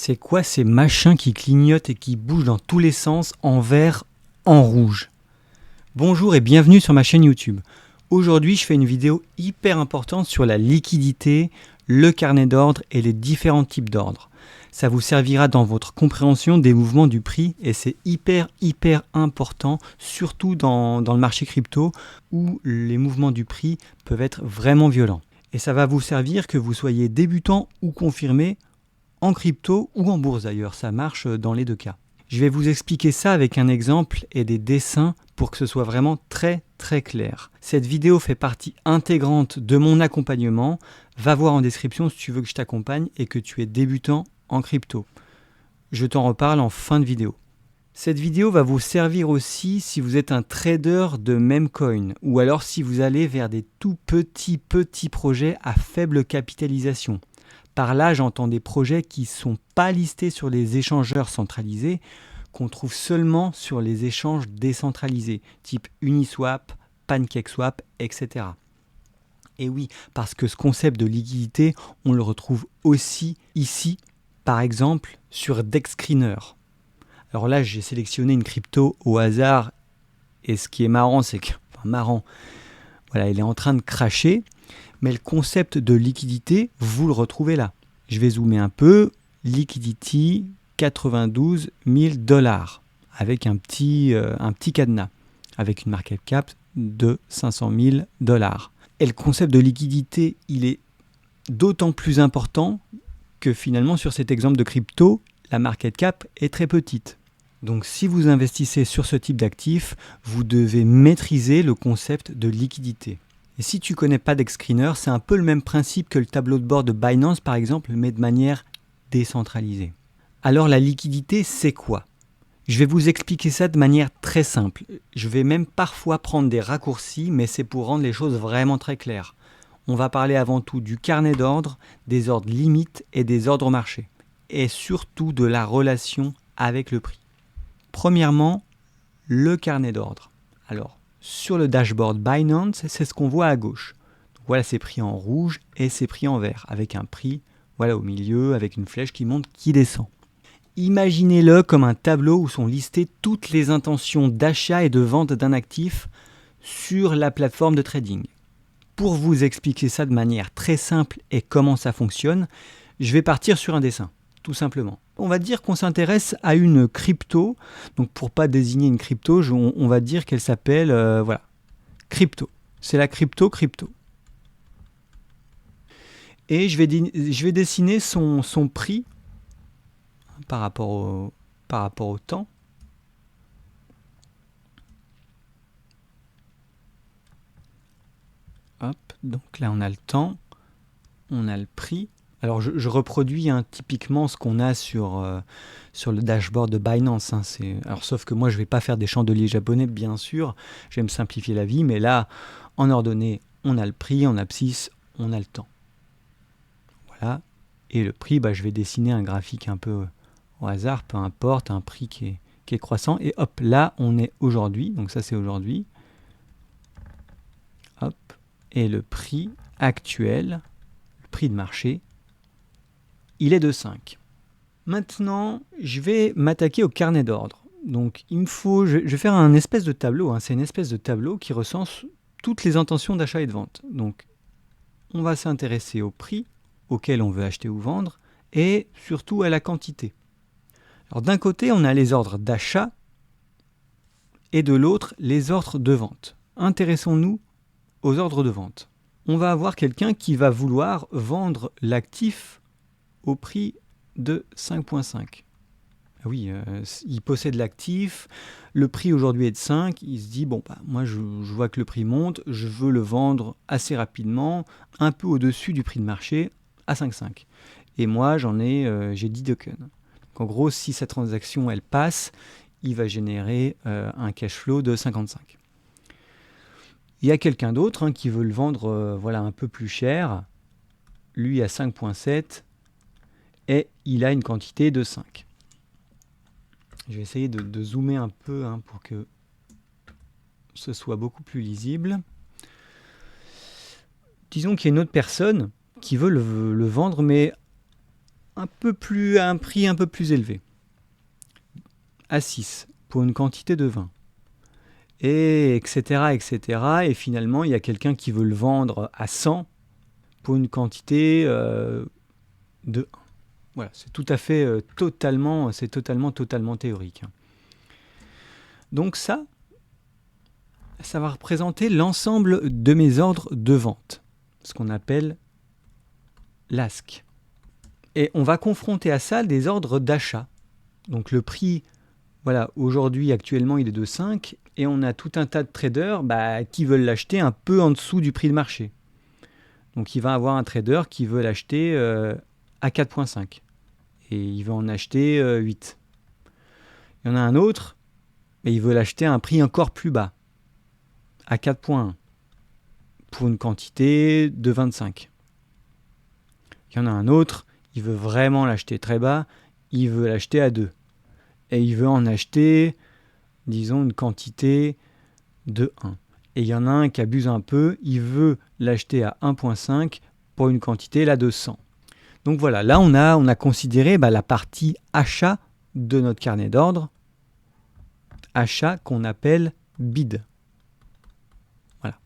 C'est quoi ces machins qui clignotent et qui bougent dans tous les sens, en vert, en rouge? Bonjour et bienvenue sur ma chaîne YouTube. Aujourd'hui, je fais une vidéo hyper importante sur la liquidité, le carnet d'ordre et les différents types d'ordres. Ça vous servira dans votre compréhension des mouvements du prix et c'est hyper important, surtout dans le marché crypto où les mouvements du prix peuvent être vraiment violents. Et ça va vous servir que vous soyez débutant ou confirmé en crypto ou en bourse d'ailleurs, ça marche dans les deux cas. Je vais vous expliquer ça avec un exemple et des dessins pour que ce soit vraiment très clair. Cette vidéo fait partie intégrante de mon accompagnement. Va voir en description si tu veux que je t'accompagne et que tu es débutant en crypto. Je t'en reparle en fin de vidéo. Cette vidéo va vous servir aussi si vous êtes un trader de meme coin ou alors si vous allez vers des tout petits projets à faible capitalisation. Par là, j'entends des projets qui ne sont pas listés sur les échangeurs centralisés, qu'on trouve seulement sur les échanges décentralisés, type Uniswap, PancakeSwap, etc. Et oui, parce que ce concept de liquidité, on le retrouve aussi ici, par exemple, sur DexScreener. Alors là, j'ai sélectionné une crypto au hasard, et ce qui est marrant, c'est que, voilà, elle est en train de cracher, mais le concept de liquidité, vous le retrouvez là. Je vais zoomer un peu. Liquidity, 92 000 $, avec un petit cadenas, avec une market cap de 500 000 $. Et le concept de liquidité, il est d'autant plus important que finalement, sur cet exemple de crypto, la market cap est très petite. Donc si vous investissez sur ce type d'actifs, vous devez maîtriser le concept de liquidité. Et si tu ne connais pas DexScreener, c'est un peu le même principe que le tableau de bord de Binance par exemple, mais de manière décentralisée. Alors la liquidité, c'est quoi? Je vais vous expliquer ça de manière très simple. Je vais même parfois prendre des raccourcis, mais c'est pour rendre les choses vraiment très claires. On va parler avant tout du carnet d'ordre, des ordres limites et des ordres marché. Et surtout de la relation avec le prix. Premièrement, le carnet d'ordre. Alors, sur le dashboard Binance, c'est ce qu'on voit à gauche. Donc, voilà, c'est pris en rouge et c'est pris en vert, avec un prix voilà, au milieu, avec une flèche qui monte, qui descend. Imaginez-le comme un tableau où sont listées toutes les intentions d'achat et de vente d'un actif sur la plateforme de trading. Pour vous expliquer ça de manière très simple et comment ça fonctionne, je vais partir sur un dessin, tout simplement. On va dire qu'on s'intéresse à une crypto. Donc pour ne pas désigner une crypto, on va dire qu'elle s'appelle voilà, crypto. C'est la crypto. Et je vais dessiner son prix par rapport au temps. Hop, donc là on a le temps, on a le prix. Alors je reproduis typiquement ce qu'on a sur le dashboard de Binance. Alors, sauf que moi je ne vais pas faire des chandeliers japonais, bien sûr. Je vais me simplifier la vie, mais là, en ordonnée, on a le prix, en abscisse, on a le temps. Voilà. Et le prix, je vais dessiner un graphique un peu au hasard, peu importe, un prix qui est croissant. Et hop, là, on est aujourd'hui. Donc ça, c'est aujourd'hui. Hop. Et le prix actuel, le prix de marché, il est de 5. Maintenant, je vais m'attaquer au carnet d'ordre. Donc, je vais faire un espèce de tableau. C'est une espèce de tableau qui recense toutes les intentions d'achat et de vente. Donc, on va s'intéresser au prix auquel on veut acheter ou vendre et surtout à la quantité. Alors, d'un côté, on a les ordres d'achat et de l'autre, les ordres de vente. Intéressons-nous aux ordres de vente. On va avoir quelqu'un qui va vouloir vendre l'actif au prix de 5,5. Oui, il possède l'actif, le prix aujourd'hui est de 5, il se dit, moi je vois que le prix monte, je veux le vendre assez rapidement, un peu au-dessus du prix de marché, à 5,5. Et moi j'ai 10 tokens. Donc en gros, si cette transaction elle passe, il va générer un cash flow de 55. Il y a quelqu'un d'autre qui veut le vendre un peu plus cher, lui à 5,7, et il a une quantité de 5. Je vais essayer de zoomer un peu pour que ce soit beaucoup plus lisible. Disons qu'il y a une autre personne qui veut le vendre, mais à un prix un peu plus élevé, à 6 pour une quantité de 20. Et etc. etc. Et finalement, il y a quelqu'un qui veut le vendre à 100 pour une quantité de 1. Voilà, c'est tout à fait totalement théorique. Donc ça va représenter l'ensemble de mes ordres de vente, ce qu'on appelle l'ASC. Et on va confronter à ça des ordres d'achat. Donc le prix, voilà, aujourd'hui, actuellement, il est de 5, et on a tout un tas de traders qui veulent l'acheter un peu en dessous du prix de marché. Donc il va avoir un trader qui veut l'acheter à 4.5, et il veut en acheter 8. Il y en a un autre, et il veut l'acheter à un prix encore plus bas, à 4.1, pour une quantité de 25. Il y en a un autre, il veut vraiment l'acheter très bas, il veut l'acheter à 2. Et il veut en acheter, disons, une quantité de 1. Et il y en a un qui abuse un peu, il veut l'acheter à 1.5 pour une quantité là de 100. Donc voilà, là on a considéré la partie achat de notre carnet d'ordre, achat qu'on appelle bid. Voilà.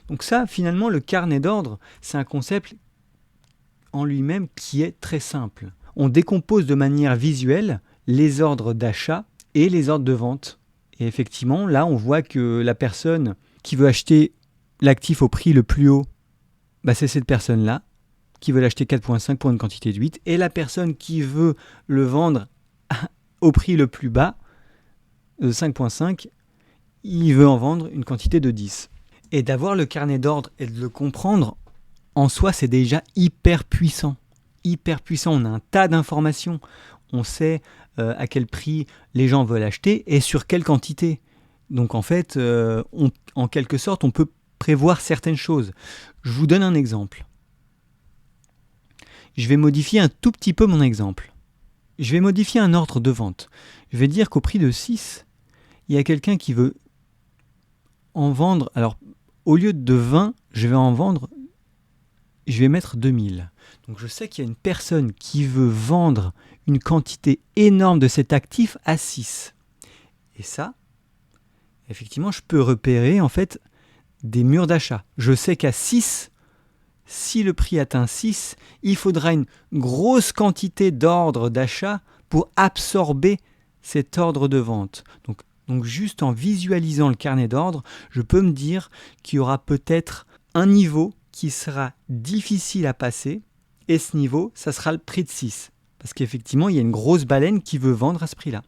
Donc ça, finalement, le carnet d'ordre, c'est un concept en lui-même qui est très simple. On décompose de manière visuelle les ordres d'achat et les ordres de vente. Et effectivement, là, on voit que la personne qui veut acheter l'actif au prix le plus haut, c'est cette personne-là qui veut l'acheter 4.5 pour une quantité de 8. Et la personne qui veut le vendre au prix le plus bas, de 5.5, il veut en vendre une quantité de 10. Et d'avoir le carnet d'ordre et de le comprendre, en soi, c'est déjà hyper puissant. Hyper puissant. On a un tas d'informations. On sait à quel prix les gens veulent acheter et sur quelle quantité. Donc en fait, en quelque sorte, on peut prévoir certaines choses. Je vous donne un exemple. Je vais modifier un tout petit peu mon exemple. Je vais modifier un ordre de vente. Je vais dire qu'au prix de 6, il y a quelqu'un qui veut en vendre. Alors, au lieu de 20, je vais mettre 2000. Donc je sais qu'il y a une personne qui veut vendre une quantité énorme de cet actif à 6. Et ça, effectivement, je peux repérer en fait des murs d'achat. Je sais qu'à 6, si le prix atteint 6, il faudra une grosse quantité d'ordre d'achat pour absorber cet ordre de vente. Donc juste en visualisant le carnet d'ordre, je peux me dire qu'il y aura peut-être un niveau qui sera difficile à passer, et ce niveau, ça sera le prix de 6. Parce qu'effectivement, il y a une grosse baleine qui veut vendre à ce prix-là.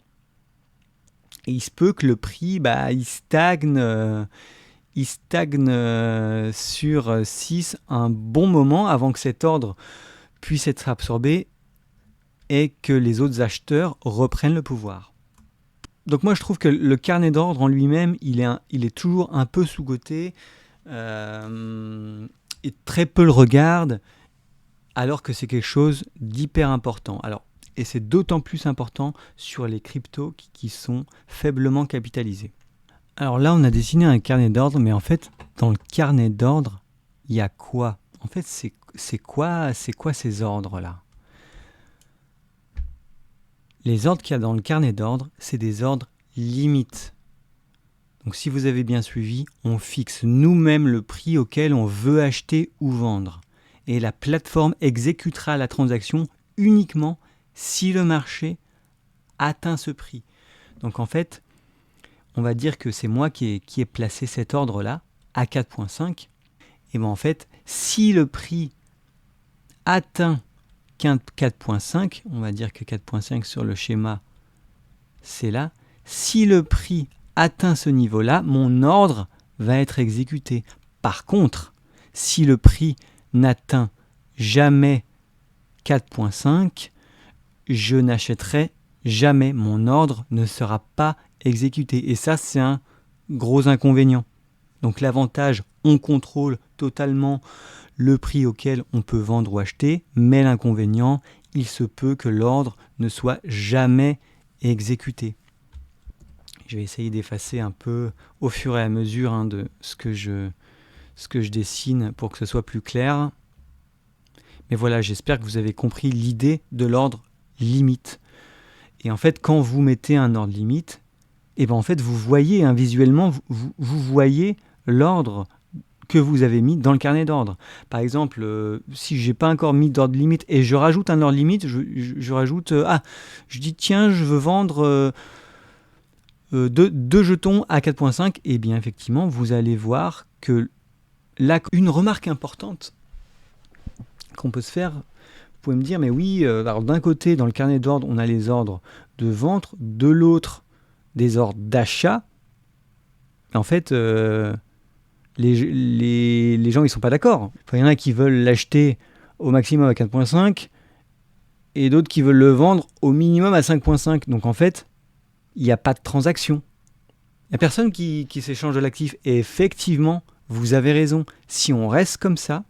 Et il se peut que le prix, il stagne sur 6 un bon moment avant que cet ordre puisse être absorbé et que les autres acheteurs reprennent le pouvoir. Donc moi, je trouve que le carnet d'ordre en lui-même, il est toujours un peu sous-coté. Et très peu le regardent, alors que c'est quelque chose d'hyper important. Et c'est d'autant plus important sur les cryptos qui sont faiblement capitalisés. Alors là, on a dessiné un carnet d'ordre, mais en fait, dans le carnet d'ordre, il y a quoi ? En fait, c'est quoi ces ordres-là ? Les ordres qu'il y a dans le carnet d'ordre, c'est des ordres limites. Donc si vous avez bien suivi, on fixe nous-mêmes le prix auquel on veut acheter ou vendre. Et la plateforme exécutera la transaction uniquement si le marché atteint ce prix. Donc en fait, on va dire que c'est moi qui ai placé cet ordre-là à 4.5. Et en fait, si le prix atteint 4.5, on va dire que 4.5 sur le schéma, c'est là. Si le prix atteint ce niveau-là, mon ordre va être exécuté. Par contre, si le prix n'atteint jamais 4.5, je n'achèterai jamais. Mon ordre ne sera pas exécuté. Et ça, c'est un gros inconvénient. Donc l'avantage, on contrôle totalement le prix auquel on peut vendre ou acheter, mais l'inconvénient, il se peut que l'ordre ne soit jamais exécuté. Je vais essayer d'effacer un peu au fur et à mesure de ce que je dessine pour que ce soit plus clair. Mais voilà, j'espère que vous avez compris l'idée de l'ordre limite. Et en fait, quand vous mettez un ordre limite, et ben en fait, vous voyez visuellement, vous voyez l'ordre que vous avez mis dans le carnet d'ordre. Par exemple, si je n'ai pas encore mis d'ordre limite et je rajoute un ordre limite, je rajoute, je dis tiens, je veux vendre deux jetons à 4.5, et bien effectivement, vous allez voir que là, une remarque importante qu'on peut se faire, vous pouvez me dire, mais oui, alors d'un côté, dans le carnet d'ordre, on a les ordres de vente, de l'autre, des ordres d'achat. En fait, les gens, ils sont pas d'accord. Enfin, il y en a qui veulent l'acheter au maximum à 4.5 et d'autres qui veulent le vendre au minimum à 5.5. Donc en fait, il n'y a pas de transaction. Il n'y a personne qui s'échange de l'actif. Et effectivement, vous avez raison. Si on reste comme ça,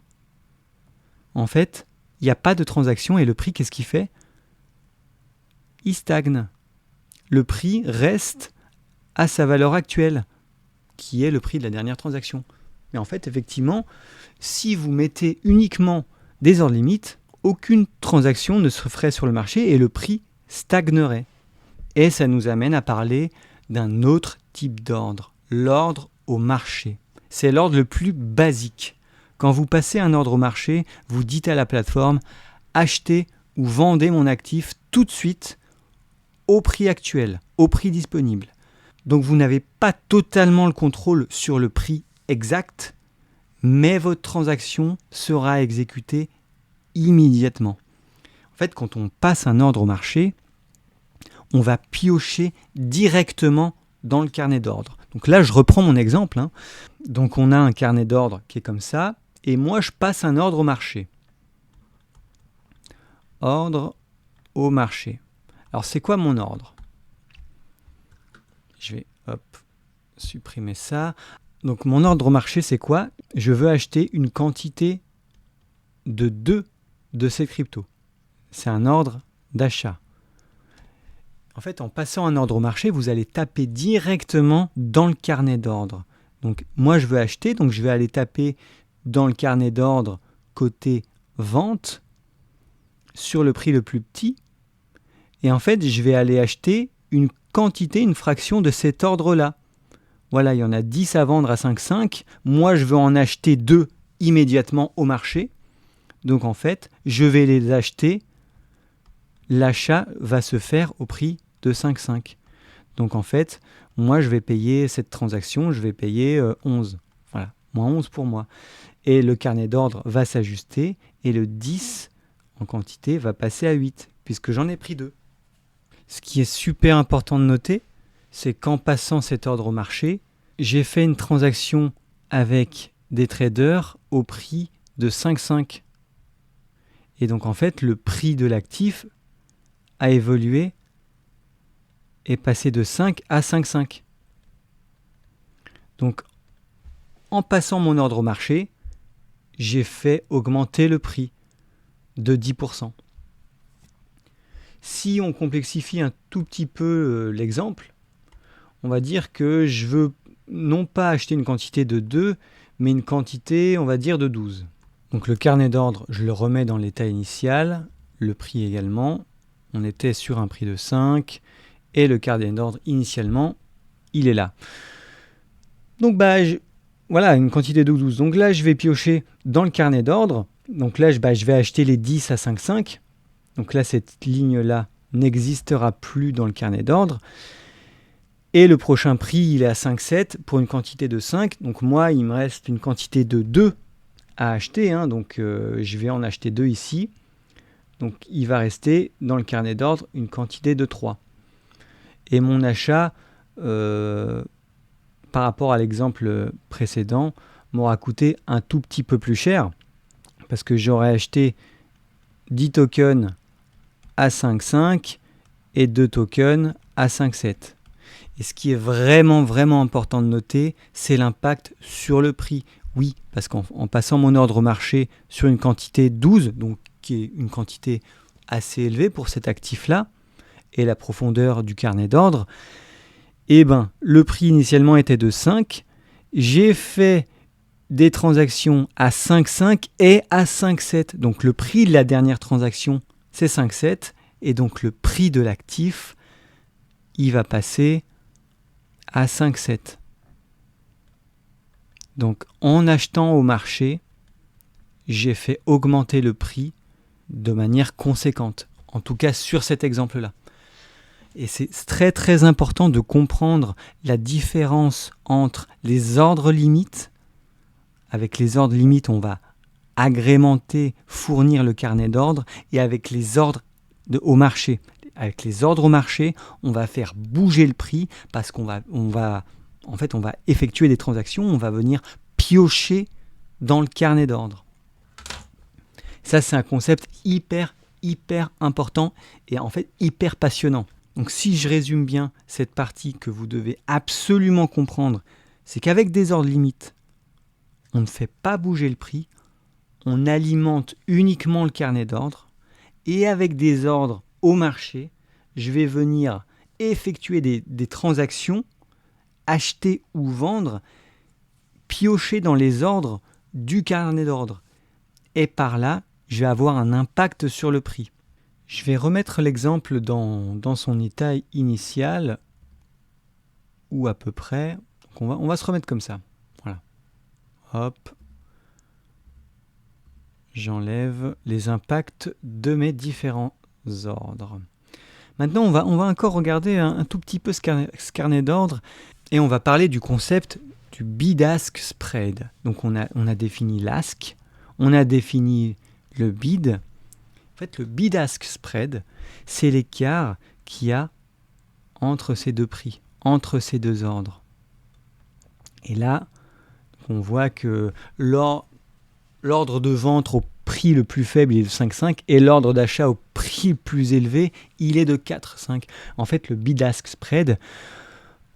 en fait, il n'y a pas de transaction et le prix, qu'est-ce qu'il fait ? Il stagne. Le prix reste à sa valeur actuelle, qui est le prix de la dernière transaction. Mais en fait, effectivement, si vous mettez uniquement des ordres limites, aucune transaction ne se ferait sur le marché et le prix stagnerait. Et ça nous amène à parler d'un autre type d'ordre, l'ordre au marché. C'est l'ordre le plus basique. Quand vous passez un ordre au marché, vous dites à la plateforme « achetez ou vendez mon actif tout de suite au prix actuel, au prix disponible ». Donc vous n'avez pas totalement le contrôle sur le prix exact, mais votre transaction sera exécutée immédiatement. En fait, quand on passe un ordre au marché, on va piocher directement dans le carnet d'ordre. Donc là, je reprends mon exemple. Donc on a un carnet d'ordre qui est comme ça, et moi je passe un ordre au marché. Ordre au marché. Alors c'est quoi mon ordre ? Je vais supprimer ça. Donc mon ordre au marché, c'est quoi ? Je veux acheter une quantité de 2 de ces cryptos. C'est un ordre d'achat. En fait, en passant un ordre au marché, vous allez taper directement dans le carnet d'ordre. Donc moi, je veux acheter, donc je vais aller taper dans le carnet d'ordre côté vente sur le prix le plus petit. Et en fait, je vais aller acheter une quantité, une fraction de cet ordre-là. Voilà, il y en a 10 à vendre à 5,5. Moi, je veux en acheter 2 immédiatement au marché. Donc en fait, je vais les acheter. L'achat va se faire au prix de 5,5. Donc en fait, moi, je vais payer cette transaction, je vais payer 11. Voilà, moins 11 pour moi. Et le carnet d'ordre va s'ajuster et le 10 en quantité va passer à 8, puisque j'en ai pris 2. Ce qui est super important de noter, c'est qu'en passant cet ordre au marché, j'ai fait une transaction avec des traders au prix de 5,5. Et donc en fait, le prix de l'actif a évolué et passé de 5 à 5,5. Donc en passant mon ordre au marché, j'ai fait augmenter le prix de 10%. Si on complexifie un tout petit peu l'exemple, on va dire que je veux non pas acheter une quantité de 2, mais une quantité, on va dire, de 12. Donc le carnet d'ordre, je le remets dans l'état initial, le prix également. On était sur un prix de 5 et le carnet d'ordre initialement, il est là. Donc voilà, une quantité de 12. Donc là, je vais piocher dans le carnet d'ordre. Donc là, je vais acheter les 10 à 5,5. Donc là, cette ligne-là n'existera plus dans le carnet d'ordre. Et le prochain prix, il est à 5,7 pour une quantité de 5. Donc moi, il me reste une quantité de 2 à acheter. Donc je vais en acheter 2 ici. Donc il va rester dans le carnet d'ordre une quantité de 3. Et mon achat, par rapport à l'exemple précédent, m'aura coûté un tout petit peu plus cher. Parce que j'aurais acheté 10 tokens à 5,5 et 2 tokens à 5,7. Et ce qui est vraiment, vraiment important de noter, c'est l'impact sur le prix. Oui, parce qu'en passant mon ordre au marché sur une quantité 12, donc qui est une quantité assez élevée pour cet actif-là, et la profondeur du carnet d'ordre, le prix initialement était de 5. J'ai fait des transactions à 5,5 et à 5,7. Donc le prix de la dernière transaction, c'est 5,7. Et donc le prix de l'actif, il va passer à 5,7. Donc en achetant au marché, j'ai fait augmenter le prix de manière conséquente. En tout cas sur cet exemple-là. Et c'est très très important de comprendre la différence entre les ordres limites. Avec les ordres limites, on va agrémenter, fournir le carnet d'ordre, et avec les ordres au marché. Avec les ordres au marché, on va faire bouger le prix parce qu'on va effectuer des transactions, on va venir piocher dans le carnet d'ordre. Ça, c'est un concept hyper important et en fait hyper passionnant. Donc si je résume bien cette partie que vous devez absolument comprendre, c'est qu'avec des ordres limites, on ne fait pas bouger le prix, on alimente uniquement le carnet d'ordre, et avec des ordres au marché, je vais venir effectuer des transactions, acheter ou vendre, piocher dans les ordres du carnet d'ordre. Et par là, je vais avoir un impact sur le prix. Je vais remettre l'exemple dans son état initial, ou à peu près. Donc on va se remettre comme ça. Voilà. Hop. J'enlève les impacts de mes différents ordres. Maintenant, on va encore regarder un tout petit peu ce carnet d'ordre et on va parler du concept du bid-ask spread. Donc on a défini l'ask, on a défini le bid. En fait, le bid-ask spread, c'est l'écart qu'il y a entre ces deux prix, entre ces deux ordres. Et là, on voit que l'ordre de vente au prix le plus faible, il est de 5,5 et l'ordre d'achat au prix le plus élevé, il est de 4,5. En fait, le bid-ask spread,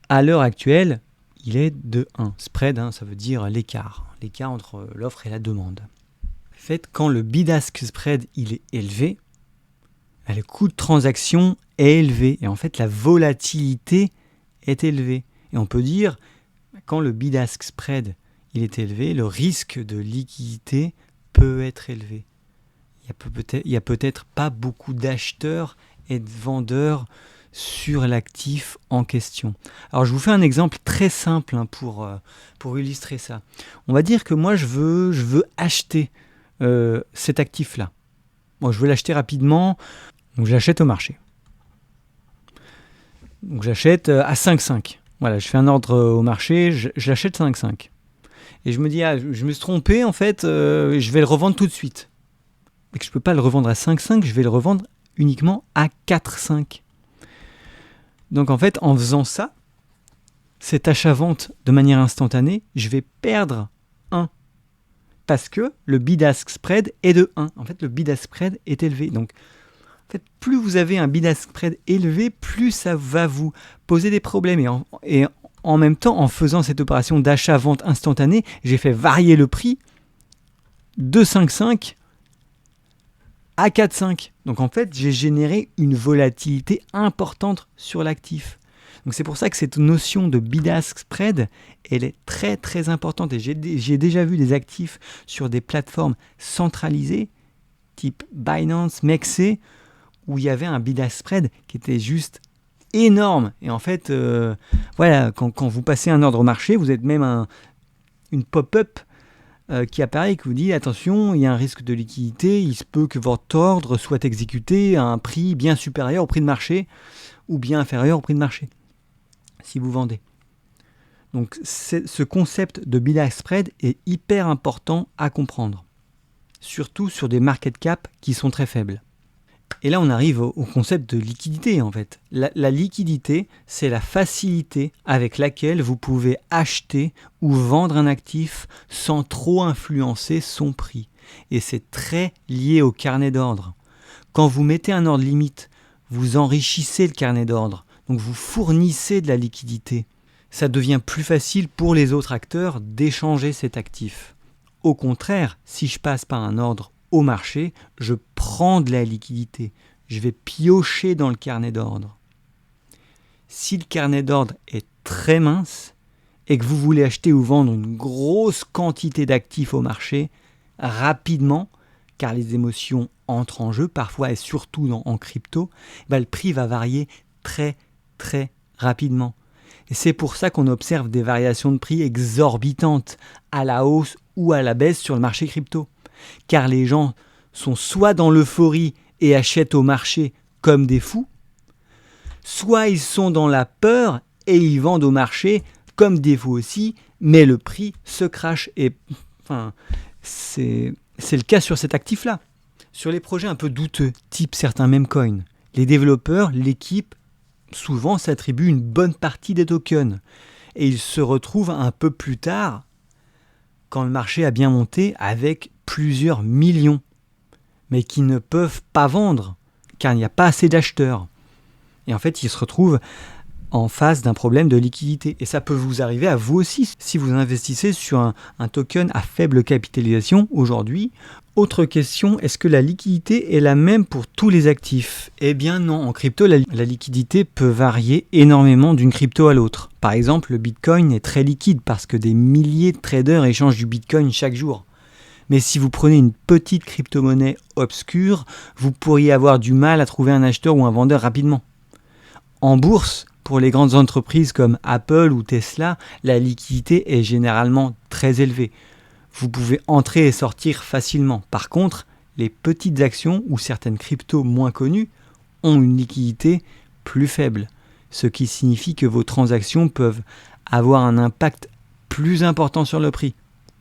à l'heure actuelle, il est de 1. Spread, ça veut dire l'écart entre l'offre et la demande. En fait, quand le bid-ask spread il est élevé, le coût de transaction est élevé et en fait la volatilité est élevée. Et on peut dire, quand le bid-ask spread il est élevé, le risque de liquidité peut être élevé. Il y a peut-être pas beaucoup d'acheteurs et de vendeurs sur l'actif en question. Alors je vous fais un exemple très simple pour illustrer ça. On va dire que moi je veux acheter cet actif-là. Moi je veux l'acheter rapidement, donc je l'achète au marché. Donc j'achète à 5,5. Voilà, je fais un ordre au marché, je l'achète 5,5. Et je me dis, je me suis trompé, en fait, je vais le revendre tout de suite. Et que je ne peux pas le revendre à 5,5, je vais le revendre uniquement à 4,5. Donc en fait, en faisant ça, cet achat-vente de manière instantanée, je vais perdre 1. Parce que le bid-ask spread est de 1. En fait, le bid-ask spread est élevé. Donc, en fait, plus vous avez un bid-ask spread élevé, plus ça va vous poser des problèmes. Et en même temps, en faisant cette opération d'achat-vente instantanée, j'ai fait varier le prix de 5,5 à 4,5. Donc en fait, j'ai généré une volatilité importante sur l'actif. Donc c'est pour ça que cette notion de bid-ask spread, elle est très très importante. Et j'ai déjà vu des actifs sur des plateformes centralisées, type Binance, Mexe, où il y avait un bid-ask spread qui était juste énorme. Et en fait, voilà, quand vous passez un ordre au marché, vous êtes même une pop-up qui apparaît et qui vous dit attention, il y a un risque de liquidité, il se peut que votre ordre soit exécuté à un prix bien supérieur au prix de marché ou bien inférieur au prix de marché si vous vendez. Donc ce concept de bid-ask spread est hyper important à comprendre, surtout sur des market cap qui sont très faibles. Et là, on arrive au concept de liquidité, en fait. La liquidité, c'est la facilité avec laquelle vous pouvez acheter ou vendre un actif sans trop influencer son prix. Et c'est très lié au carnet d'ordre. Quand vous mettez un ordre limite, vous enrichissez le carnet d'ordre. Donc vous fournissez de la liquidité. Ça devient plus facile pour les autres acteurs d'échanger cet actif. Au contraire, si je passe par un ordre au marché, je prends de la liquidité. Je vais piocher dans le carnet d'ordre. Si le carnet d'ordre est très mince et que vous voulez acheter ou vendre une grosse quantité d'actifs au marché rapidement, car les émotions entrent en jeu, parfois et surtout en crypto, le prix va varier très très rapidement. Et c'est pour ça qu'on observe des variations de prix exorbitantes à la hausse ou à la baisse sur le marché crypto. Car les gens sont soit dans l'euphorie et achètent au marché comme des fous, soit ils sont dans la peur et ils vendent au marché comme des fous aussi, mais le prix se crache. Et c'est le cas sur cet actif-là. Sur les projets un peu douteux, type certains memecoins, les développeurs, l'équipe, souvent s'attribuent une bonne partie des tokens. Et ils se retrouvent un peu plus tard, quand le marché a bien monté, avec plusieurs millions, mais qui ne peuvent pas vendre, car il n'y a pas assez d'acheteurs. Et en fait, ils se retrouvent en face d'un problème de liquidité. Et ça peut vous arriver à vous aussi, si vous investissez sur un token à faible capitalisation aujourd'hui. Autre question, est-ce que la liquidité est la même pour tous les actifs ? Eh bien non, en crypto, la liquidité peut varier énormément d'une crypto à l'autre. Par exemple, le Bitcoin est très liquide parce que des milliers de traders échangent du Bitcoin chaque jour. Mais si vous prenez une petite crypto-monnaie obscure, vous pourriez avoir du mal à trouver un acheteur ou un vendeur rapidement. En bourse, pour les grandes entreprises comme Apple ou Tesla, la liquidité est généralement très élevée. Vous pouvez entrer et sortir facilement. Par contre, les petites actions ou certaines cryptos moins connues ont une liquidité plus faible, ce qui signifie que vos transactions peuvent avoir un impact plus important sur le prix,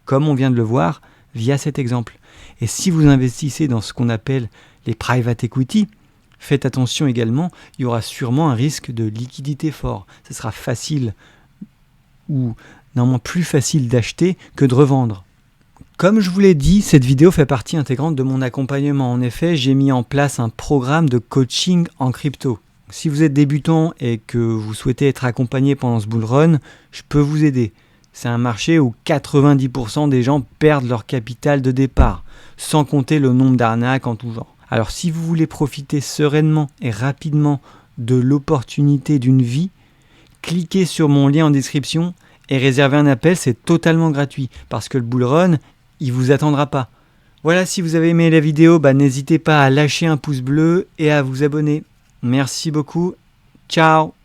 comme on vient de le voir via cet exemple. Et si vous investissez dans ce qu'on appelle les private equity, faites attention également, il y aura sûrement un risque de liquidité fort. Ce sera facile ou normalement plus facile d'acheter que de revendre. Comme je vous l'ai dit, cette vidéo fait partie intégrante de mon accompagnement. En effet, j'ai mis en place un programme de coaching en crypto. Si vous êtes débutant et que vous souhaitez être accompagné pendant ce bull run, je peux vous aider. C'est un marché où 90% des gens perdent leur capital de départ, sans compter le nombre d'arnaques en tout genre. Alors si vous voulez profiter sereinement et rapidement de l'opportunité d'une vie, cliquez sur mon lien en description et réservez un appel, c'est totalement gratuit parce que le bull run, il vous attendra pas. Voilà, si vous avez aimé la vidéo, n'hésitez pas à lâcher un pouce bleu et à vous abonner. Merci beaucoup. Ciao.